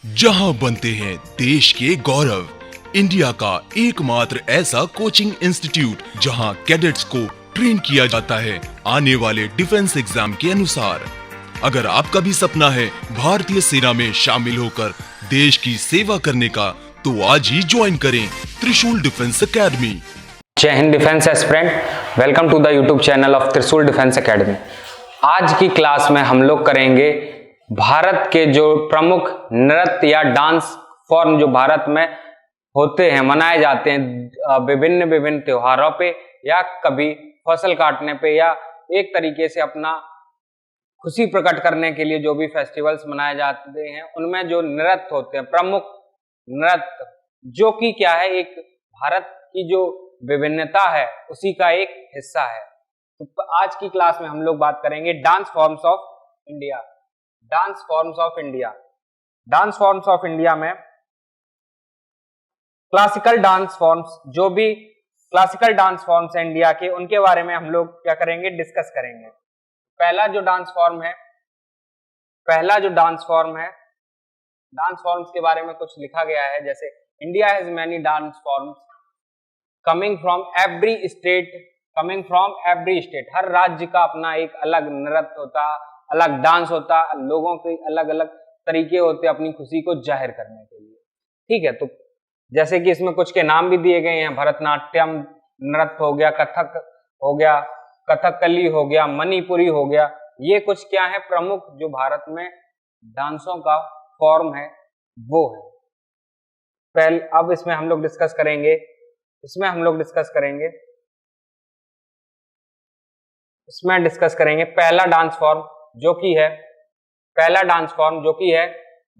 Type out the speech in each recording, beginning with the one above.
जहां बनते हैं देश के गौरव, इंडिया का एकमात्र ऐसा कोचिंग इंस्टीट्यूट जहां कैडेट्स को ट्रेन किया जाता है आने वाले डिफेंस एग्जाम के अनुसार। अगर आपका भी सपना है भारतीय सेना में शामिल होकर देश की सेवा करने का, तो आज ही ज्वाइन करें त्रिशूल डिफेंस एकेडमी। जय हिंद defence aspirant, welcome to the YouTube channel of Trishul Defence Academy. आज की क्लास में हम लोग करेंगे भारत के जो प्रमुख नृत्य या डांस फॉर्म जो भारत में होते हैं, मनाए जाते हैं विभिन्न विभिन्न त्योहारों पे या कभी फसल काटने पे या एक तरीके से अपना खुशी प्रकट करने के लिए जो भी फेस्टिवल्स मनाए जाते हैं, उनमें जो नृत्य होते हैं, प्रमुख नृत्य, जो कि क्या है, एक भारत की जो विभिन्नता है उसी का एक हिस्सा है। तो आज की क्लास में हम लोग बात करेंगे dance forms of India. Dance forms of India, dance forms of India में क्लासिकल डांस फॉर्म्स, जो भी क्लासिकल डांस फॉर्म्स है इंडिया के, उनके बारे में हम लोग क्या करेंगे, डिस्कस करेंगे। पहला जो डांस फॉर्म है, डांस फॉर्म्स के बारे में कुछ लिखा गया है, जैसे India has many dance forms coming from every state. हर राज्य का अपना एक अलग नृत्य होता, अलग डांस होता, लोगों के अलग अलग तरीके होते अपनी खुशी को जाहिर करने के लिए। ठीक है, तो जैसे कि इसमें कुछ के नाम भी दिए गए हैं, भरतनाट्यम नृत्य हो गया, कथक हो गया, कथकली हो गया, मणिपुरी हो गया। ये कुछ क्या है, प्रमुख जो भारत में डांसों का फॉर्म है वो है। पहले अब इसमें हम लोग डिस्कस करेंगे पहला डांस फॉर्म जो कि है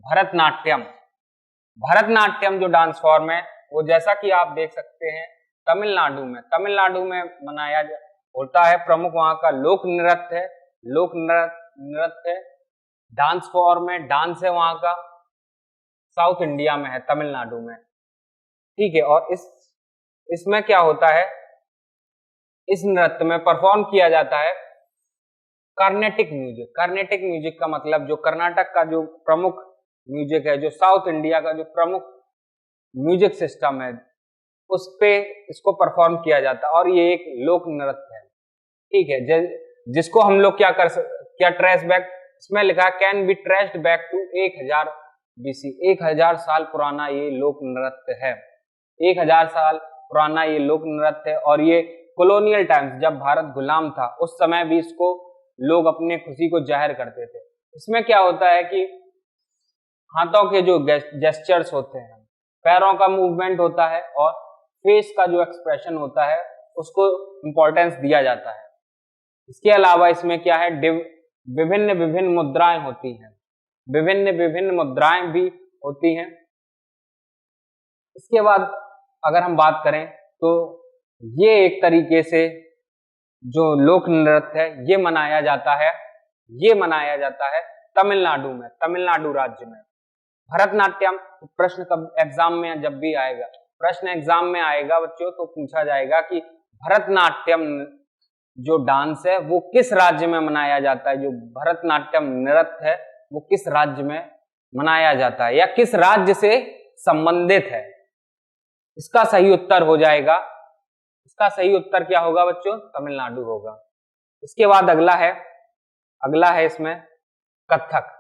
भरतनाट्यम। भरतनाट्यम जो डांस फॉर्म है वो, जैसा कि आप देख सकते हैं, तमिलनाडु में मनाया होता है। प्रमुख वहां का लोक नृत्य है, डांस फॉर्म है, डांस है वहां का। साउथ इंडिया में है, तमिलनाडु में। ठीक है, और इसमें क्या होता है, इस नृत्य में परफॉर्म किया जाता है कार्नेटिक म्यूजिक का मतलब जो कर्नाटक का जो प्रमुख म्यूजिक है, जो साउथ इंडिया का जो प्रमुख म्यूजिक सिस्टम है, उस पे इसको परफॉर्म किया जाता है और ये एक लोक नृत्य है। ठीक है, जिसको हम लोग क्या ट्रेस बैक, इसमें लिखा है can be traced back to 1000 BC। 1000 साल पुराना ये लोक नृत्य है, 1000 साल पुराना ये लोक नृत्य है। और ये कॉलोनियल टाइम्स, जब भारत गुलाम था, उस समय भी इसको लोग अपने खुशी को जाहिर करते थे। इसमें क्या होता है कि हाथों के जो जेस्चर्स होते हैं, पैरों का मूवमेंट होता है और फेस का जो एक्सप्रेशन होता है उसको इंपॉर्टेंस दिया जाता है। इसके अलावा इसमें क्या है, विभिन्न मुद्राएं होती हैं, विभिन्न मुद्राएं भी होती हैं। इसके बाद अगर हम बात करें तो ये एक तरीके से जो लोक नृत्य है ये मनाया जाता है तमिलनाडु राज्य में। भरतनाट्यम प्रश्न एग्जाम में आएगा बच्चों, तो पूछा जाएगा कि भरतनाट्यम जो डांस है वो किस राज्य में मनाया जाता है, जो भरतनाट्यम नृत्य है वो किस राज्य में मनाया जाता है या किस राज्य से संबंधित है। इसका सही उत्तर क्या होगा बच्चों, तमिलनाडु होगा। इसके बाद अगला है इसमें कथक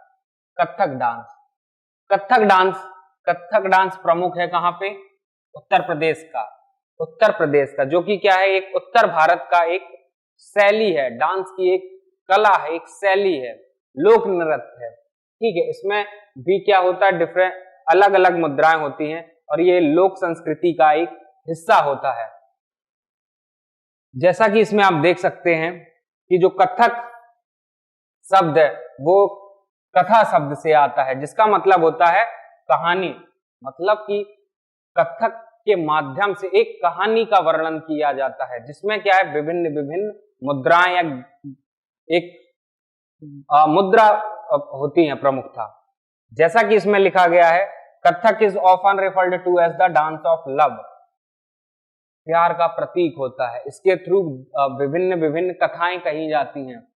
डांस प्रमुख है कहां पे, उत्तर प्रदेश का, जो कि क्या है, एक उत्तर भारत का एक शैली है, डांस की एक कला है, एक शैली है, लोक नृत्य है। ठीक है, इसमें भी क्या होता है, डिफरेंट अलग अलग मुद्राएं होती हैं और ये लोक संस्कृति का एक हिस्सा होता है। जैसा कि इसमें आप देख सकते हैं कि जो कथक शब्द है वो कथा शब्द से आता है, जिसका मतलब होता है कहानी। मतलब कि कथक के माध्यम से एक कहानी का वर्णन किया जाता है, जिसमें क्या है, विभिन्न मुद्राएं या एक मुद्रा होती है प्रमुखता। जैसा कि इसमें लिखा गया है, Kathak is often referred to as the dance of love, प्यार का प्रतीक होता है। इसके थ्रू विभिन्न कथाएं कही जाती हैं।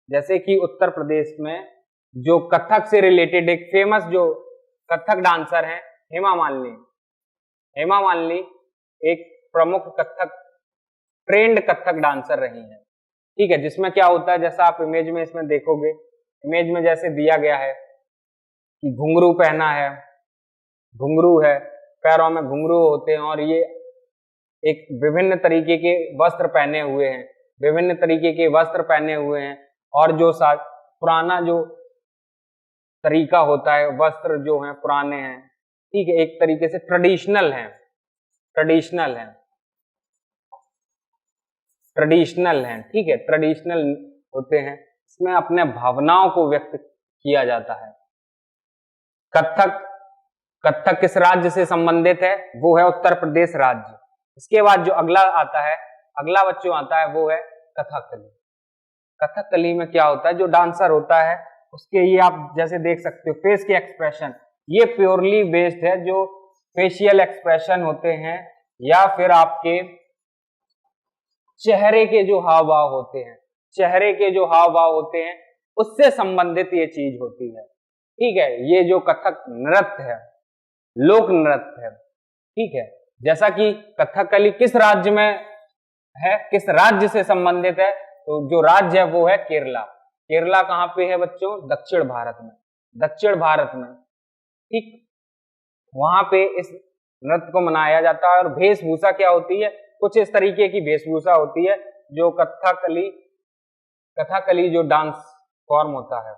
जैसे कि उत्तर प्रदेश में जो कथक से रिलेटेड एक फेमस जो कथक डांसर हैं हेमा मालिनी। हेमा मालिनी एक प्रमुख कथक ट्रेंड कथक डांसर रही हैं, ठीक है। जिसमें क्या होता है, जैसा आप इमेज में इसमें देखोगे, इमेज में जैसे दिया गया है कि घुंघरू पहना है, घुंघरू है, पैरों में घुंघरू होते हैं और ये एक विभिन्न तरीके के वस्त्र पहने हुए हैं, विभिन्न तरीके के वस्त्र पहने हुए हैं। और जो पुराना जो तरीका होता है, वस्त्र जो है पुराने हैं, ठीक है, एक तरीके से ट्रेडिशनल हैं, ट्रेडिशनल हैं, ट्रेडिशनल हैं, ठीक है, ट्रेडिशनल होते हैं। इसमें अपने भावनाओं को व्यक्त किया जाता है। कथक, कथक किस राज्य से संबंधित है, वो है उत्तर प्रदेश राज्य। इसके बाद जो अगला आता है, अगला बच्चों आता है, वो है कथकली। कथकली में क्या होता है, जो डांसर होता है उसके ये आप जैसे देख सकते हो फेस के एक्सप्रेशन, ये प्योरली बेस्ड है, जो फेशियल एक्सप्रेशन होते हैं या फिर आपके चेहरे के जो हाव भाव होते हैं, चेहरे के जो हाव भाव होते हैं उससे संबंधित ये चीज होती है, ठीक है। ये जो कथक नृत्य है, लोक नृत्य है, ठीक है। जैसा कि कथकली किस राज्य में है, किस राज्य से संबंधित है, तो जो राज्य है वो है केरला। केरला कहाँ पे है बच्चों, दक्षिण भारत में, दक्षिण भारत में, ठीक। वहां पे इस नृत्य को मनाया जाता है और वेशभूषा क्या होती है, कुछ इस तरीके की वेशभूषा होती है जो कथकली, कथकली जो डांस फॉर्म होता है,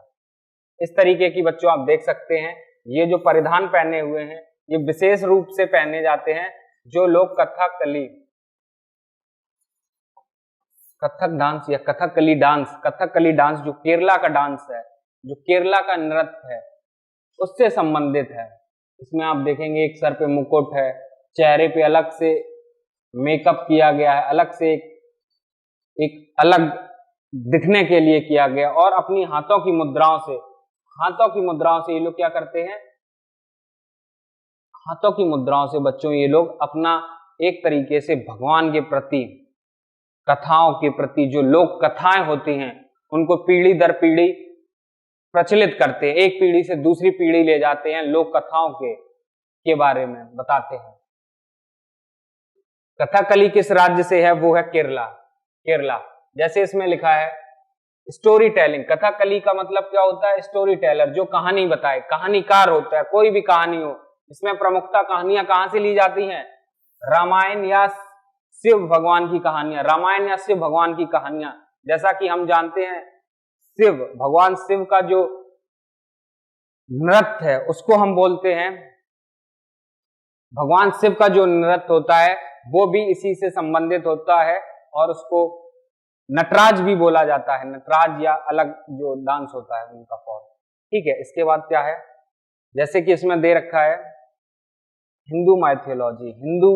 इस तरीके की बच्चों आप देख सकते हैं। ये जो परिधान पहने हुए हैं ये विशेष रूप से पहने जाते हैं जो लोग कथकली, कथक डांस या कथकली डांस, कथकली डांस जो केरला का डांस है, जो केरला का नृत्य है उससे संबंधित है। इसमें आप देखेंगे एक सर पे मुकुट है, चेहरे पे अलग से मेकअप किया गया है, अलग से एक अलग दिखने के लिए किया गया, और अपनी हाथों की मुद्राओं से, हाथों की मुद्राओं से ये लोग क्या करते हैं, हाथों की मुद्राओं से बच्चों ये लोग अपना एक तरीके से भगवान के प्रति, कथाओं के प्रति, जो लोक कथाएं होती हैं उनको पीढ़ी दर पीढ़ी प्रचलित करते हैं, एक पीढ़ी से दूसरी पीढ़ी ले जाते हैं, लोक कथाओं के बारे में बताते हैं। कथकली किस राज्य से है, वो है केरला, केरला। जैसे इसमें लिखा है स्टोरी टेलिंग, कथकली का मतलब क्या होता है, स्टोरी टेलर, जो कहानी बताए, कहानीकार होता है, कोई भी कहानी हो। इसमें प्रमुखता कहानियां कहां से ली जाती हैं, रामायण या शिव भगवान की कहानियां, रामायण या शिव भगवान की कहानियां। जैसा कि हम जानते हैं शिव, भगवान शिव का जो नृत्य है उसको हम बोलते हैं, भगवान शिव का जो नृत्य होता है वो भी इसी से संबंधित होता है और उसको नटराज भी बोला जाता है, नटराज या अलग जो डांस होता है उनका फॉर्म, ठीक है। इसके बाद क्या है, जैसे कि इसमें दे रखा है हिंदू माइथोलॉजी, हिंदू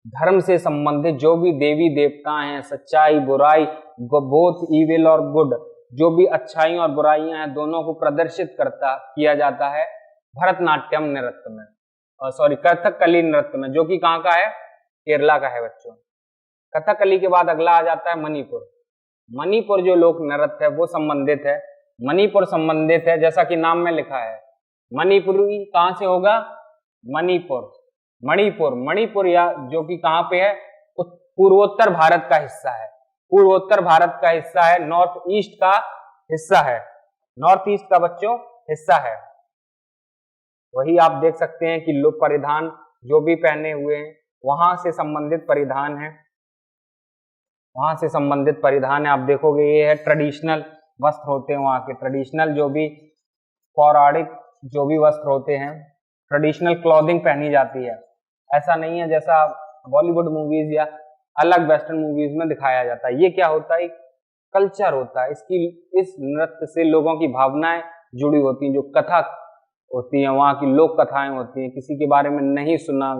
धर्म से संबंधित जो भी देवी देवता हैं, सच्चाई बुराई, बोथ इविल और गुड, जो भी अच्छाई और बुराइयां हैं दोनों को प्रदर्शित किया जाता है भरतनाट्यम नृत्य में, सॉरी कथकली नृत्य में, जो कि कहाँ का है, केरला का है बच्चों। कथकली के बाद अगला आ जाता है मणिपुर। मणिपुर जो लोक नृत्य है वो संबंधित है, मणिपुर संबंधित है, जैसा कि नाम में लिखा है। मणिपुरी कहां से होगा, मणिपुर, मणिपुर, मणिपुर या जो कि कहां पे है, पूर्वोत्तर भारत का हिस्सा है, पूर्वोत्तर भारत का हिस्सा है, नॉर्थ ईस्ट का हिस्सा है, नॉर्थ ईस्ट का बच्चों हिस्सा है। वही आप देख सकते हैं कि लोग परिधान जो भी पहने हुए हैं वहां से संबंधित परिधान है, वहां से संबंधित परिधान है। आप देखोगे ये है ट्रेडिशनल वस्त्र होते हैं वहां के, ट्रेडिशनल जो भी पौराणिक जो भी वस्त्र होते हैं, ट्रेडिशनल क्लॉथिंग पहनी जाती है। ऐसा नहीं है जैसा बॉलीवुड मूवीज या अलग वेस्टर्न मूवीज में दिखाया जाता है। ये क्या होता है, कल्चर होता है, इसकी इस नृत्य से लोगों की भावनाएं जुड़ी होती हैं, जो कथा होती है, वहाँ की लोक कथाएं होती हैं, किसी के बारे में नहीं सुना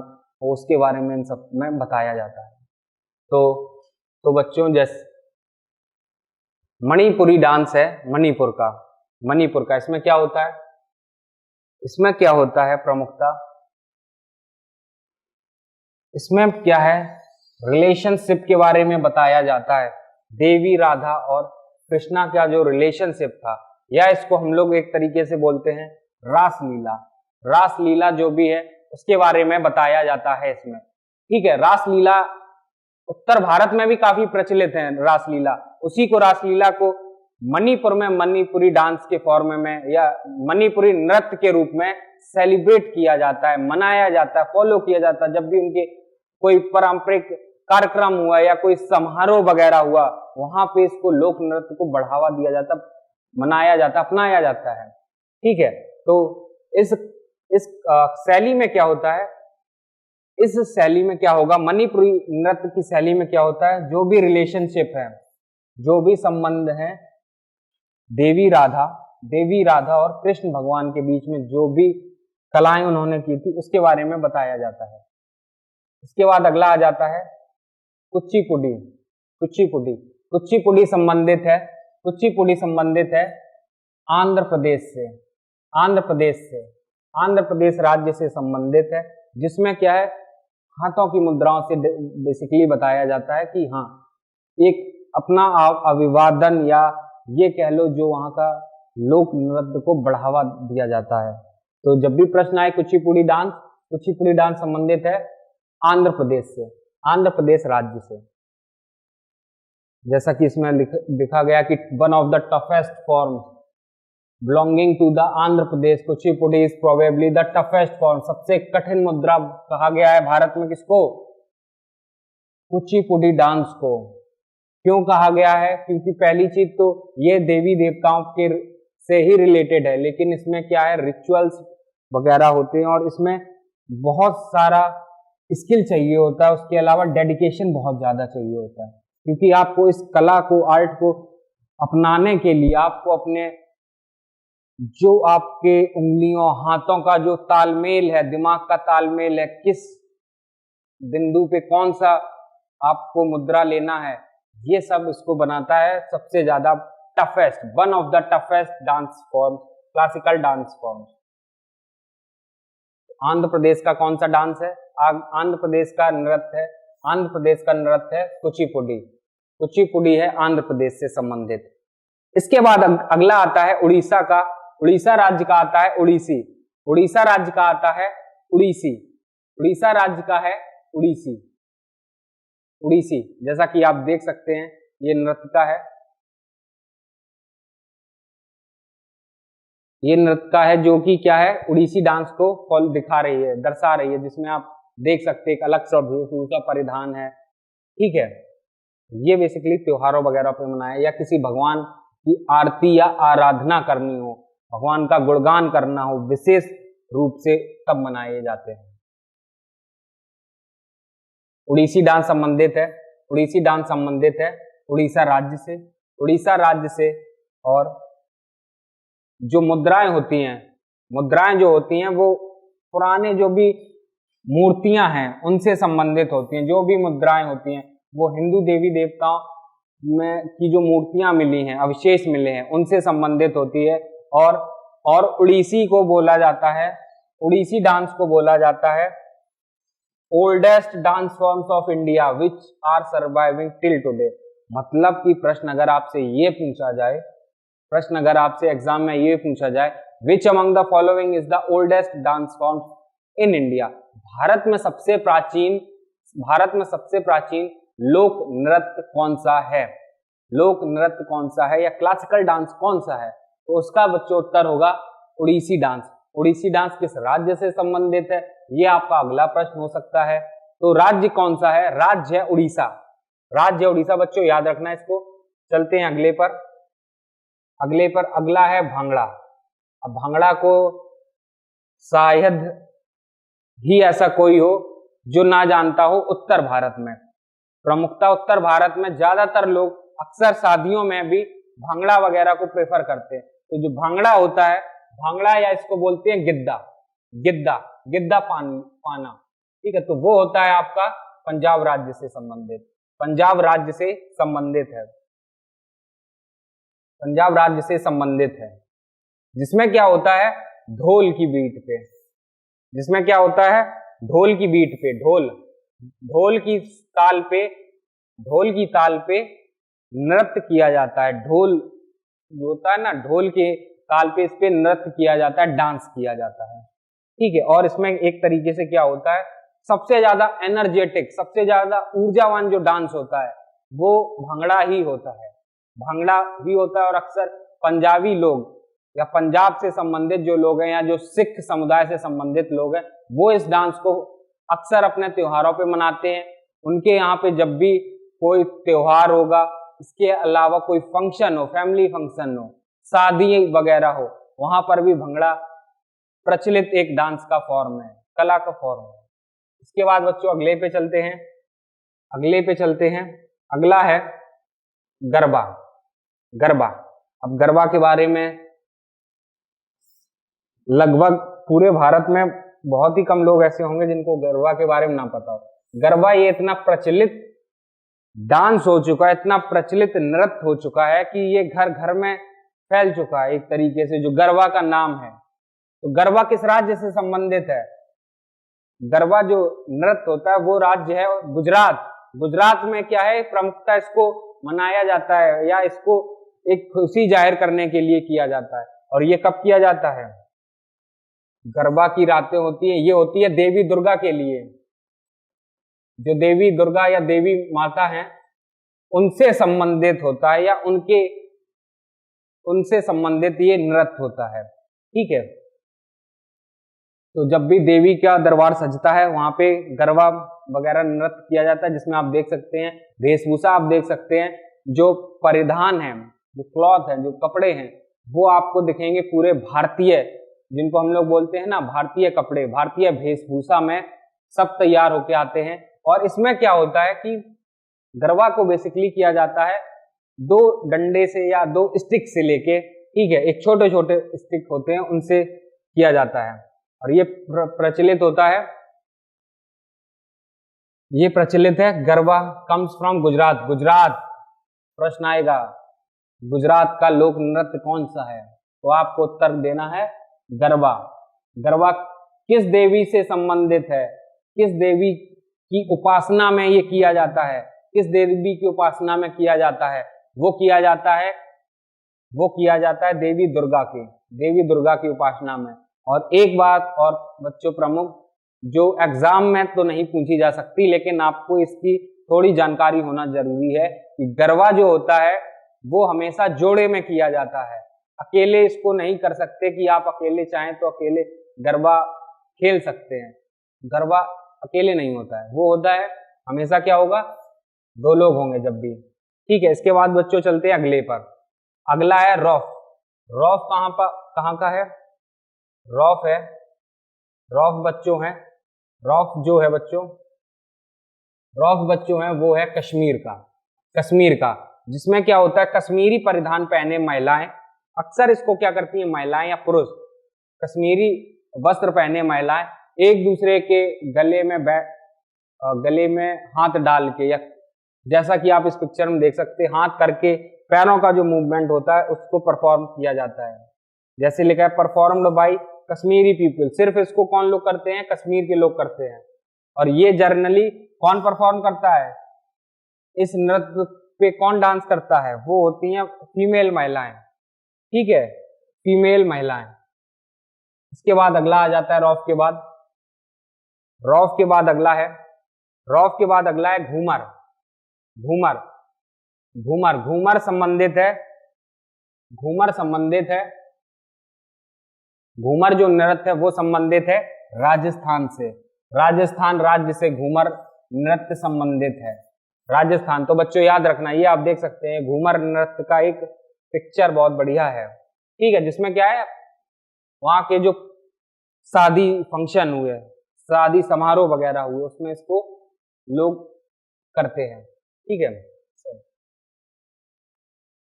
हो उसके बारे में इन सब में बताया जाता है। तो बच्चों जैसे मणिपुरी डांस है, मणिपुर का इसमें क्या होता है, इसमें क्या होता है प्रमुखता, इसमें क्या है, रिलेशनशिप के बारे में बताया जाता है। देवी राधा और कृष्णा का जो रिलेशनशिप था, या इसको हम लोग एक तरीके से बोलते हैं रासलीला, रासलीला जो भी है उसके बारे में बताया जाता है इसमें। ठीक है, रासलीला उत्तर भारत में भी काफी प्रचलित है रासलीला। उसी को रासलीला को मणिपुर में मणिपुरी डांस के फॉर्म में या मणिपुरी नृत्य के रूप में सेलिब्रेट किया जाता है, मनाया जाता है, फॉलो किया जाता है। जब भी उनके कोई पारंपरिक कार्यक्रम हुआ या कोई समारोह वगैरह हुआ, वहां पे इसको लोक नृत्य को बढ़ावा दिया जाता, मनाया जाता, अपनाया जाता है। ठीक है, तो इस शैली में क्या होता है, इस शैली में क्या होगा, मणिपुरी नृत्य की शैली में क्या होता है, जो भी रिलेशनशिप है, जो भी संबंध है देवी राधा और कृष्ण भगवान के बीच में जो भी कलाएं उन्होंने की थी उसके बारे में बताया जाता है। इसके बाद अगला आ जाता है कुचिपुड़ी। कुचिपुड़ी संबंधित है आंध्र प्रदेश राज्य से संबंधित है, जिसमें क्या है, हाथों की मुद्राओं से बेसिकली बताया जाता है कि हाँ, एक अपना अभिवादन या ये कह लो जो वहां का लोक नृत्य को बढ़ावा दिया जाता है। तो जब भी प्रश्न आए कुचिपुड़ी डांस संबंधित है आंध्र प्रदेश राज्य से। जैसा कि इसमें लिखा गया कि one of the toughest form belonging to the Andhra Pradesh, Kuchipudi is probably the toughest form. सबसे कठिन मुद्रा कहा गया है भारत में किसको, कुचिपुड़ी डांस को। क्यों कहा गया है, क्योंकि पहली चीज तो ये देवी देवताओं के से ही रिलेटेड है, लेकिन इसमें क्या है, रिचुअल्स वगैरह होते हैं और इसमें बहुत सारा स्किल चाहिए होता है। उसके अलावा डेडिकेशन बहुत ज्यादा चाहिए होता है, क्योंकि आपको इस कला को, आर्ट को अपनाने के लिए आपको अपने जो आपके उंगलियों हाथों का जो तालमेल है, दिमाग का तालमेल है, किस बिंदु पे कौन सा आपको मुद्रा लेना है, ये सब इसको बनाता है सबसे ज्यादा toughest, one of the toughest dance form, classical dance form. Andhra Pradesh का कौन सा डांस है, आंध्र प्रदेश का नृत्य है कुचिपुड़ी है आंध्र प्रदेश से संबंधित। इसके बाद अगला आता है उड़ीसा राज्य का आता है उड़ीसी। जैसा कि आप देख सकते हैं ये नृत्य है जो कि क्या है, उड़ीसी डांस को दिखा रही है, दर्शा रही है, जिसमें आप देख सकते हैं एक अलग सा वेशभूषा परिधान है। ठीक है, ये बेसिकली त्योहारों वगैरह पे मनाया, या किसी भगवान की आरती या आराधना करनी हो, भगवान का गुणगान करना हो, विशेष रूप से तब मनाए जाते हैं। उड़ीसी डांस संबंधित है उड़ीसा राज्य से। और जो मुद्राएं जो होती हैं वो पुराने जो भी मूर्तियां हैं उनसे संबंधित होती हैं। जो भी मुद्राएं होती हैं वो हिंदू देवी देवताओं में की जो मूर्तियां मिली हैं, अवशेष मिले हैं, उनसे संबंधित होती है। और उड़ीसी डांस को बोला जाता है oldest dance forms of India which are surviving till today. मतलब कि प्रश्न अगर आपसे एग्जाम में ये पूछा जाए which among the following is the oldest dance forms in India, Bharat में सबसे प्राचीन लोक नृत्य कौन सा है या क्लासिकल डांस कौन सा है, तो उसका बच्चों उत्तर होगा उड़ीसी डांस। उड़ीसी डांस किस राज्य से संबंधित है, ये आपका अगला प्रश्न हो सकता है। तो राज्य कौन सा है, राज्य है उड़ीसा, बच्चों याद रखना इसको। चलते हैं अगले पर। अगला है भांगड़ा। अब भांगड़ा को शायद ही ऐसा कोई हो जो ना जानता हो। उत्तर भारत में ज्यादातर लोग अक्सर शादियों में भी भांगड़ा वगैरह को प्रेफर करते हैं। तो जो भांगड़ा होता है, भांगड़ा या इसको बोलते हैं गिद्दा पाना, ठीक है, तो वो होता है आपका पंजाब राज्य से संबंधित है। जिसमें क्या होता है, ढोल की बीट पे ढोल की ताल पे नृत्य किया जाता है। ढोल जो होता है ना, ढोल के ताल पे इस पे नृत्य किया जाता है, डांस किया जाता है। ठीक है। और इसमें एक तरीके से क्या होता है, सबसे ज्यादा एनर्जेटिक, सबसे ज्यादा ऊर्जावान जो डांस होता है वो भांगड़ा ही होता है, भांगड़ा ही होता है। और अक्सर पंजाबी लोग या पंजाब से संबंधित जो लोग हैं या जो सिख समुदाय से संबंधित लोग हैं वो इस डांस को अक्सर अपने त्योहारों पे मनाते हैं। उनके यहाँ पे जब भी कोई त्योहार होगा, इसके अलावा कोई फंक्शन हो, फैमिली फंक्शन हो, शादी वगैरह हो, वहां पर भी भंगड़ा प्रचलित एक डांस का फॉर्म है, कला का फॉर्म है। इसके बाद बच्चों अगले पे चलते हैं, अगले पे चलते हैं। अगला है गरबा। गरबा, अब गरबा के बारे में लगभग पूरे भारत में बहुत ही कम लोग ऐसे होंगे जिनको गरबा के बारे में ना पता हो। गरबा ये इतना प्रचलित डांस हो चुका है, इतना प्रचलित नृत्य हो चुका है कि ये घर घर में फैल चुका है एक तरीके से, जो गरबा का नाम है। तो गरबा किस राज्य से संबंधित है? गरबा जो नृत्य होता है वो राज्य है गुजरात। गुजरात में क्या है, प्रमुखता इसको मनाया जाता है या इसको एक खुशी जाहिर करने के लिए किया जाता है। और ये कब किया जाता है? गरबा की रातें होती है, ये होती है देवी दुर्गा के लिए। जो देवी दुर्गा या देवी माता हैं उनसे संबंधित होता है या उनसे संबंधित ये नृत्य होता है। ठीक है, तो जब भी देवी का दरबार सजता है वहां पे गरबा वगैरह नृत्य किया जाता है, जिसमें आप देख सकते हैं वेशभूषा, आप देख सकते हैं जो परिधान है, जो क्लॉथ है, जो कपड़े हैं वो आपको दिखेंगे पूरे भारतीय, जिनको हम लोग बोलते हैं ना भारतीय कपड़े, भारतीय वेशभूषा में सब तैयार होके आते हैं। और इसमें क्या होता है कि गरबा को बेसिकली किया जाता है दो डंडे से या दो स्टिक से लेके, ठीक है, एक छोटे छोटे स्टिक होते हैं उनसे किया जाता है। और ये प्रचलित होता है, ये प्रचलित है। Garba comes from Gujarat. गुजरात, प्रश्न आएगा गुजरात का लोक नृत्य कौन सा है, तो आपको उत्तर देना है गरबा। गरबा किस देवी से संबंधित है, किस देवी की उपासना में ये किया जाता है, किस देवी की उपासना में किया जाता है? वो किया जाता है देवी दुर्गा की, देवी दुर्गा की उपासना में। और एक बात और बच्चों प्रमुख, जो एग्जाम में तो नहीं पूछी जा सकती लेकिन आपको इसकी थोड़ी जानकारी होना जरूरी है कि गरबा जो होता है वो हमेशा जोड़े में किया जाता है, अकेले इसको नहीं कर सकते कि आप अकेले चाहें तो अकेले गरबा खेल सकते हैं। गरबा अकेले नहीं होता है, वो होता है हमेशा क्या होगा, दो लोग होंगे जब भी। ठीक है, इसके बाद बच्चों चलते हैं अगले पर। अगला है रौफ। रौफ कहाँ का है? रौफ है, रौफ बच्चों हैं, रौफ जो है बच्चों, रौफ बच्चों हैं वो है कश्मीर का, कश्मीर का, जिसमें क्या होता है कश्मीरी परिधान पहने महिलाएं, अक्सर इसको क्या करती हैं महिलाएं या पुरुष, कश्मीरी वस्त्र पहने महिलाएं एक दूसरे के गले में हाथ डाल के, या जैसा कि आप इस पिक्चर में देख सकते हैं हाथ करके पैरों का जो मूवमेंट होता है उसको परफॉर्म किया जाता है। जैसे लिखा है परफॉर्म्ड बाय कश्मीरी पीपल, सिर्फ इसको कौन लोग करते हैं? कश्मीर के लोग करते हैं। और ये जर्नली कौन परफॉर्म करता है? इस नृत्य पे कौन डांस करता है? वो होती हैं फीमेल महिलाएं, ठीक है, फीमेल महिलाएं। इसके बाद अगला आ जाता है रौफ के बाद, रौफ के बाद अगला है, रौफ के बाद अगला है घूमर। घूमर, घूमर, घूमर संबंधित है, घूमर संबंधित है, घूमर जो नृत्य है वो संबंधित है राजस्थान से, राजस्थान राज्य से घूमर नृत्य संबंधित है, राजस्थान। तो बच्चों याद रखना, ये आप देख सकते हैं घूमर नृत्य का एक पिक्चर बहुत बढ़िया है, ठीक है, जिसमें क्या है वहां के जो शादी फंक्शन हुए, शादी समारोह वगैरह हुए उसमें इसको लोग करते हैं, ठीक है।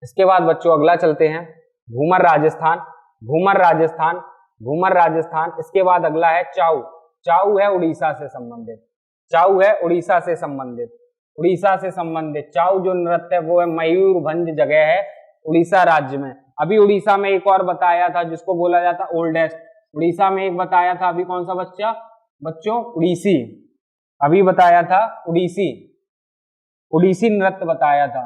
इसके बाद बच्चों अगला चलते हैं घूमर राजस्थान, घूमर राजस्थान, घूमर राजस्थान। इसके बाद अगला है चाऊ। चाऊ है उड़ीसा से संबंधित, चाऊ है उड़ीसा से संबंधित, उड़ीसा से संबंधित चाऊ जो नृत्य है वो है मयूरभंज जगह है उड़ीसा राज्य में। अभी उड़ीसा में एक और बताया था जिसको बोला जाता ओल्डेस्ट, उड़ीसा में एक बताया था अभी, कौन सा बच्चों? उड़ीसी, अभी बताया था उड़ीसी, उड़ीसी नृत्य बताया था,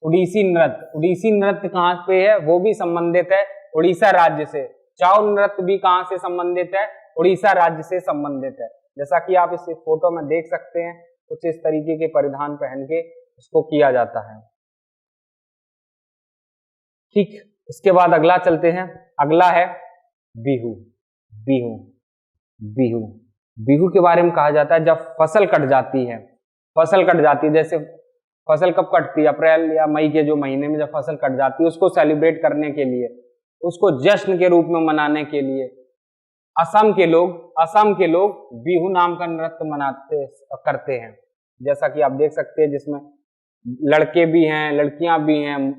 उड़ीसी नृत्य। उड़ीसी नृत्य कहाँ पे है? वो भी संबंधित है उड़ीसा राज्य से, छाऊ नृत्य भी कहां से संबंधित है? उड़ीसा राज्य से संबंधित है। जैसा कि आप इस फोटो में देख सकते हैं, कुछ इस तरीके के परिधान पहन के इसको किया जाता है। ठीक, इसके बाद अगला चलते हैं। अगला है बिहू। बिहू बिहू बिहू के बारे में कहा जाता है जब फसल कट जाती है, फसल कट जाती है, जैसे फसल कब कटती है? अप्रैल या मई के जो महीने में जब फसल कट जाती है, उसको सेलिब्रेट करने के लिए, उसको जश्न के रूप में मनाने के लिए असम के लोग बिहू नाम का नृत्य करते हैं। जैसा कि आप देख सकते हैं, जिसमें लड़के भी हैं, लड़कियां भी हैं,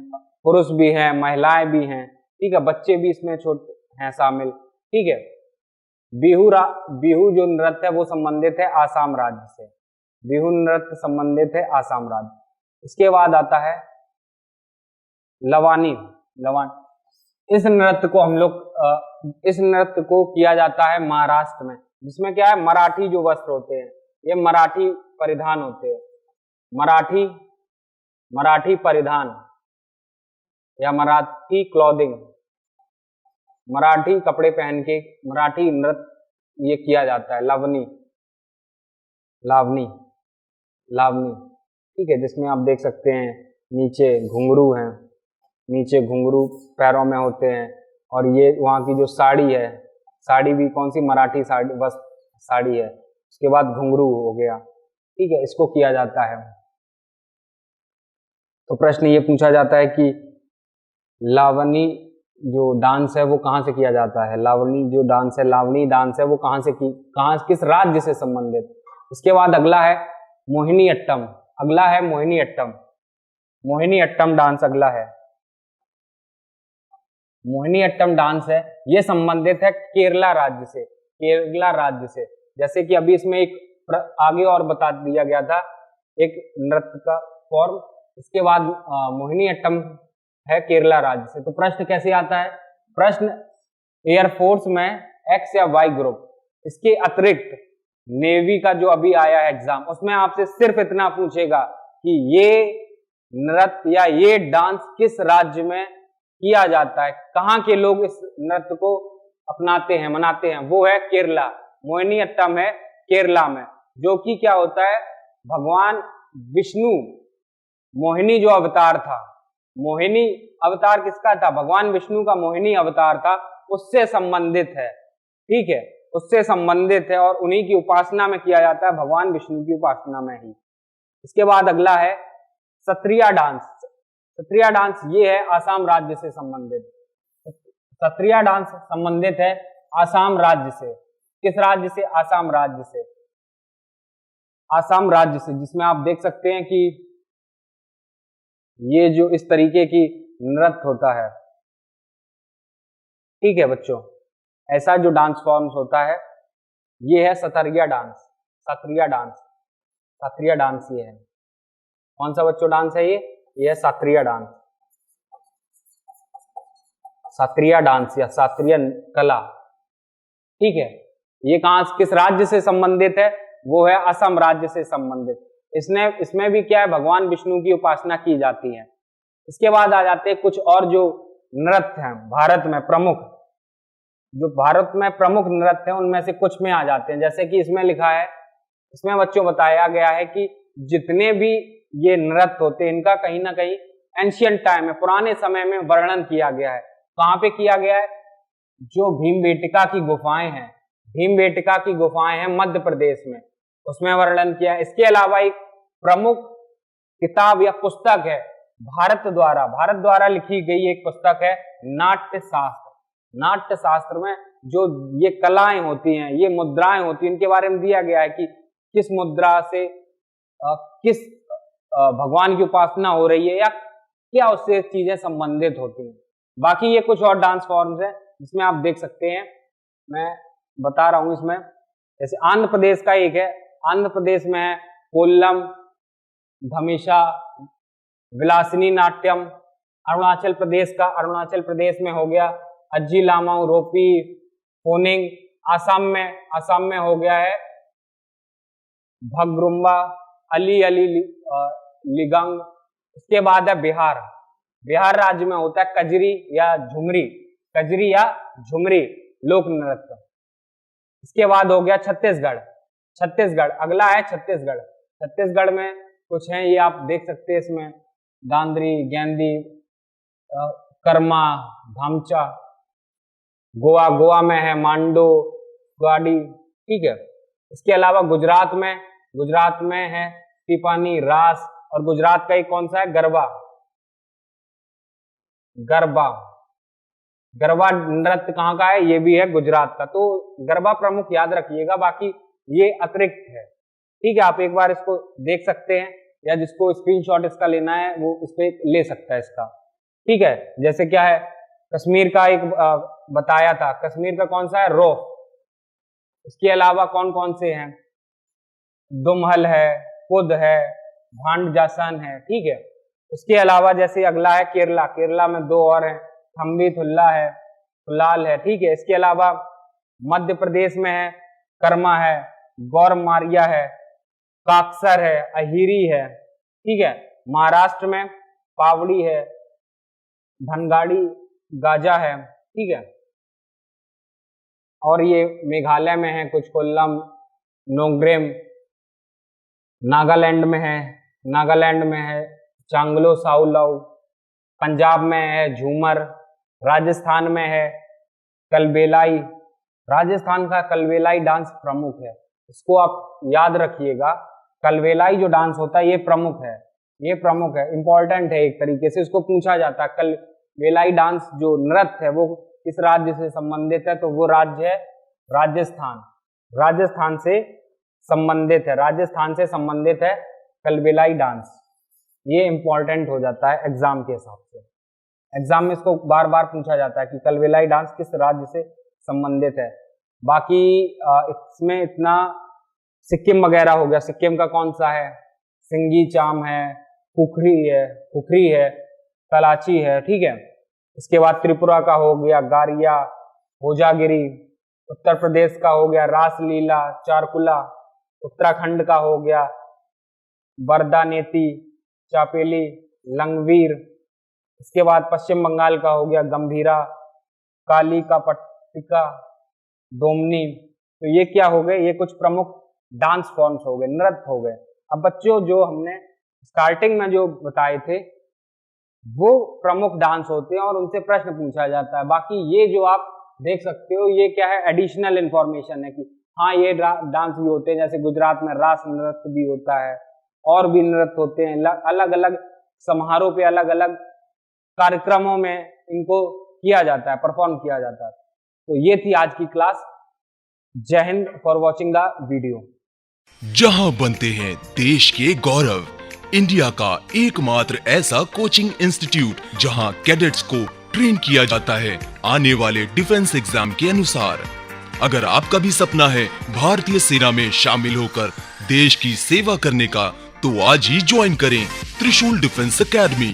पुरुष भी हैं, महिलाएं भी हैं, ठीक है, बच्चे भी इसमें छोटे हैं शामिल। ठीक है, बिहू जो नृत्य है वो संबंधित है आसाम राज्य से। बिहू नृत्य संबंधित है आसाम राज्य। इसके बाद आता है लवानी। इस नृत्य को किया जाता है महाराष्ट्र में, जिसमें क्या है, मराठी जो वस्त्र होते हैं, ये मराठी परिधान होते हैं। मराठी परिधान या मराठी क्लॉथिंग, मराठी कपड़े पहन के मराठी नृत्य ये किया जाता है। लावनी, ठीक है, जिसमें आप देख सकते हैं नीचे घुंघरू हैं, नीचे घुंघरू पैरों में होते हैं, और ये वहाँ की जो साड़ी है, साड़ी भी कौन सी? मराठी साड़ी है। उसके बाद घुंघरू हो गया, ठीक है, इसको किया जाता है। तो प्रश्न ये पूछा जाता है कि लावनी जो डांस है वो कहाँ से किया जाता है? लावनी डांस है वो किस राज्य से संबंधित? इसके बाद अगला है मोहिनीअट्टम। मोहिनीअट्टम डांस अगला है। मोहिनीअट्टम डांस है, ये संबंधित है केरला राज्य से। जैसे कि अभी इसमें एक आगे और बता दिया गया था एक नृत्य का फॉर्म। इसके बाद मोहिनीअट्टम है केरला राज्य से। तो प्रश्न कैसे आता है? प्रश्न एयरफोर्स में एक्स या वाई ग्रुप, इसके अतिरिक्त नेवी का जो अभी आया है एग्जाम, उसमें आपसे सिर्फ इतना पूछेगा कि ये नृत्य या ये डांस किस राज्य में किया जाता है, कहां के लोग इस नृत्य को अपनाते हैं, मनाते हैं? वो है केरला। मोहिनीअट्टम है केरला में, जो कि क्या होता है, भगवान विष्णु, मोहिनी जो अवतार था, मोहिनी अवतार किसका था? भगवान विष्णु का मोहिनी अवतार था, उससे संबंधित है। ठीक है, उससे संबंधित है, और उन्हीं की उपासना में किया जाता है, भगवान विष्णु की उपासना में ही। इसके बाद अगला है सत्रिया डांस। सत्रिया डांस ये है आसाम राज्य से संबंधित। सत्रिया डांस संबंधित है आसाम राज्य से। किस राज्य से? आसाम राज्य से। आसाम राज्य से, जिसमें आप देख सकते हैं कि ये जो इस तरीके की नृत्य होता है, ठीक है बच्चों, ऐसा जो डांस फॉर्म्स होता है ये है सत्रिया डांस। सत्रिया डांस ये है। कौन सा बच्चों डांस है ये? यह शास्त्रीय डांस, शास्त्रीय डांस या शास्त्रीय कला। ठीक है, ये कहां किस राज्य से संबंधित है? वो है असम राज्य से संबंधित। इसमें भी क्या है, भगवान विष्णु की उपासना की जाती है। इसके बाद आ जाते हैं कुछ और जो नृत्य हैं भारत में प्रमुख, जो भारत में प्रमुख नृत्य हैं उनमें से कुछ में आ जाते हैं। जैसे कि इसमें लिखा है, इसमें बच्चों बताया गया है कि जितने भी ये नृत्य होते हैं इनका कहीं ना कहीं एंशियंट टाइम में, पुराने समय में वर्णन किया गया है। कहां पे किया गया है? जो भीमबेटका की गुफाएं हैं, भीमबेटका की गुफाएं हैं मध्य प्रदेश में, उसमें वर्णन किया है। इसके अलावा एक प्रमुख किताब या पुस्तक है भारत द्वारा लिखी गई एक पुस्तक है नाट्य शास्त्र। नाट्य शास्त्र में जो ये कलाएं होती हैं, ये मुद्राएं होती हैं, इनके बारे में दिया गया है कि किस मुद्रा से किस भगवान की उपासना हो रही है या क्या उससे चीजें संबंधित होती हैं। बाकी ये कुछ और डांस फॉर्म्स हैं जिसमें आप देख सकते हैं, मैं बता रहा हूं। इसमें जैसे आंध्र प्रदेश का एक है, आंध्र प्रदेश में है कोल्लम, धमिशा, विलासिनी नाट्यम। अरुणाचल प्रदेश में हो गया अज्जी लामाऊ, रोपी, फोनिंग। आसाम में हो गया है भगरुम्बा, अली लिगंग। इसके बाद है बिहार राज्य में होता है कजरी या झुमरी लोक नृत्य। इसके बाद हो गया छत्तीसगढ़। छत्तीसगढ़ अगला है छत्तीसगढ़। छत्तीसगढ़ में कुछ है, ये आप देख सकते हैं इसमें दांद्री, गेंदी, कर्मा, धामचा। गोवा, गोवा में है मांडो, गाड़ी, ठीक है। इसके अलावा गुजरात में है टीपानी, रास, और गुजरात का एक कौन सा है, गरबा। गरबा, गरबा नृत्य कहाँ का है, ये भी है गुजरात का। तो गरबा प्रमुख याद रखिएगा, बाकी ये अतिरिक्त है, ठीक है। आप एक बार इसको देख सकते हैं, या जिसको स्क्रीनशॉट इसका लेना है वो इस पे ले सकता है इसका, ठीक है। जैसे क्या है, कश्मीर का एक बताया था, कश्मीर का कौन सा है, रोफ। इसके अलावा कौन कौन से हैं, दुमहल है, कुद है, भांड जासन है, ठीक है। उसके अलावा जैसे अगला है केरला। केरला में दो और हैं, थम्बी थुल्ला है, फुलाल है, ठीक है। इसके अलावा मध्य प्रदेश में है कर्मा है, गौर मारिया है, काक्सर है, अहिरी है, ठीक है। महाराष्ट्र में पावड़ी है, धनगाड़ी गाजा है, ठीक है। और ये मेघालय में है कुछ, कोल्लम, नोग्रेम। नागालैंड में है चांगलो साउलाउ। पंजाब में है झूमर। राजस्थान में है कलबेलाई। राजस्थान का कलबेलाई डांस प्रमुख है, इसको आप याद रखिएगा। कलबेलाई जो डांस होता है ये प्रमुख है, इंपॉर्टेंट है एक तरीके से, इसको पूछा जाता है। कलबेलाई डांस जो नृत्य है वो किस राज्य से संबंधित है, तो वो राज्य है राजस्थान। राजस्थान से संबंधित है कलबेलाई डांस। ये इंपॉर्टेंट हो जाता है एग्जाम के हिसाब से। एग्जाम में इसको बार बार पूछा जाता है कि कलबेलाई डांस किस राज्य से संबंधित है। बाकी इसमें इतना, सिक्किम वगैरह हो गया। सिक्किम का कौन सा है, सिंगी चाम है, खुखरी है, तलाची है, ठीक है। इसके बाद त्रिपुरा का हो गया गारिया, होजागिरी। उत्तर प्रदेश का हो गया रासलीला, चारकुला। उत्तराखंड का हो गया बरदानेती, चापेली, लंगवीर। इसके बाद पश्चिम बंगाल का हो गया गंभीरा, काली का पट्टिका, दोमनी। तो ये क्या हो गए, ये कुछ प्रमुख डांस फॉर्म्स हो गए, नृत्य हो गए। अब बच्चों जो हमने स्टार्टिंग में जो बताए थे वो प्रमुख डांस होते हैं और उनसे प्रश्न पूछा जाता है। बाकी ये जो आप देख सकते हो ये क्या है, एडिशनल इंफॉर्मेशन है कि हाँ ये डांस भी होते हैं। जैसे गुजरात में रास नृत्य भी होता है, और भी नृत्य होते हैं। अलग अलग समारोह पे, अलग अलग कार्यक्रमों में इनको किया जाता है, परफॉर्म किया जाता है। तो ये थी आज की क्लास। जय Hind for watching the video. जहां बनते हैं देश के गौरव, इंडिया का एकमात्र ऐसा कोचिंग इंस्टीट्यूट जहां कैडेट्स को ट्रेन किया जाता है आने वाले डिफेंस एग्जाम के अनुसार। अगर आपका भी सपना है भारतीय सेना में शामिल होकर देश की सेवा करने का, तो आज ही ज्वाइन करें त्रिशूल डिफेंस एकेडमी।